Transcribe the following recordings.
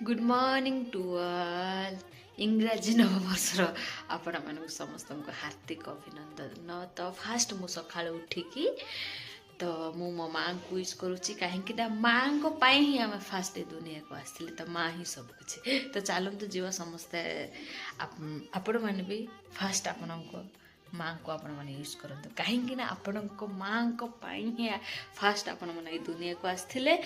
Good morning to all इंग्राजी नववर्षर आपण मानक समस्त को हार्दिक अभिनंदन। तो फास्ट मु सका उठिकी तो मु मो माँ को विश करुच्ची कहीं माँ को ही आम फास्ट दुनिया को आसते तो माँ ही सब किसी। तो चलतु जीव समस्ते आपण मैंने भी फास्ट आपण को माँ को आपण मैंने यूज करते कहीं आपण माँ को ही फास्ट आपण मैंने दुनिया को आसते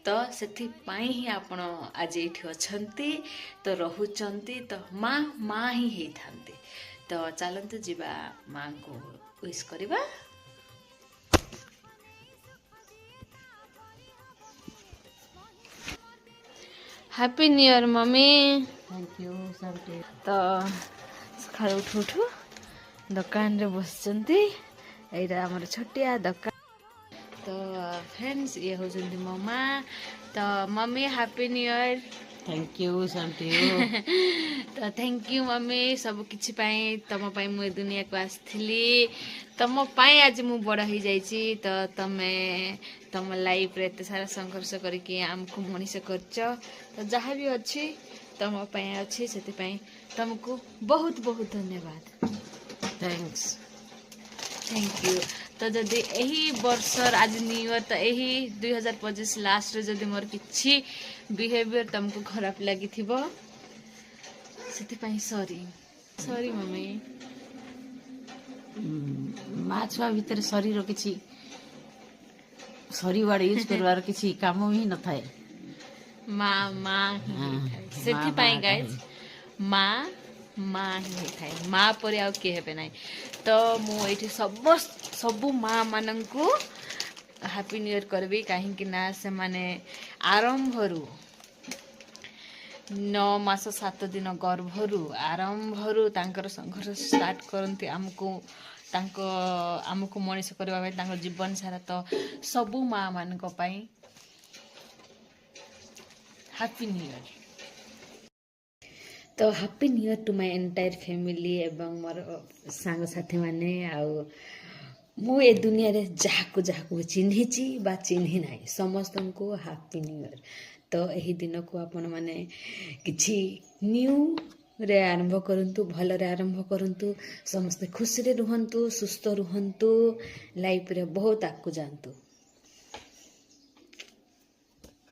तो से ही आपण आज ये अच्छी तो रोचंती तो माँ माँ ही होता। तो चलतु जीवा माँ को विश करवा। Happy new year mummy. Thank you सब। तो सका उठू उठू दुकान रे बसचंती एटा हमर छोटिया दुकान। तो फ्रेंड्स ये होचंती मो माँ। तो mummy happy new year. Thank you संटी। तो थैंक यू मम्मी सब किछि पाई तम पाई मु दुनिया को आसथिली तम पाई आज मु बड़ हो जाइछि। तो तमे तम लाइफ रे एते सारा संघर्ष करके आमको मनीष करछ तो जहाँ भी अच्छी तम पाई अच्छी सेति पाई तुमको बहुत बहुत धन्यवाद। थैंक्स। Thank you. तो जदि यही वर्षर आज न्यू ईयर तो यही 2025 लास्ट रे जदि मोर किछि बिहेवियर तुमको खराब लगी थिबो सेति पाई सॉरी सॉरी मम्मी। माँ छुआ भितर शरीर किछि सरी वार्ड यूज करवार किछि काम ही न थाए। माँ माँ सेति पाई गाइस माँ माँ ही थाए माँ पर आउ के हेबे नाही। तो मु एठी सबु माँ माननकु हैप्पी न्यू ईयर करबी कहीं ना से माने आरंभरू 9 मास 7 दिन गर्भरू आरंभरू तांकर संघर्ष स्टार्ट करती आमको मनीष करने जीवन सारा। तो सबू माँ मान हैप्पी न्यू ईयर। तो happy new year to my entire family एवं मोर सांग साथी माने आउ मु ए दुनिया रे जाहाको जाहाको चिन्हिची बा चिन्हि नाही समस्त को हैप्पी न्यू ईयर। तो यही दिन को आपण माने किछि न्यू रे आरंभ करंतु भल रे आरंभ करंतु समस्त खुशी रे रुहंतु सुस्थ रुहंतु लाइफ रे बहुत आगु जानतु।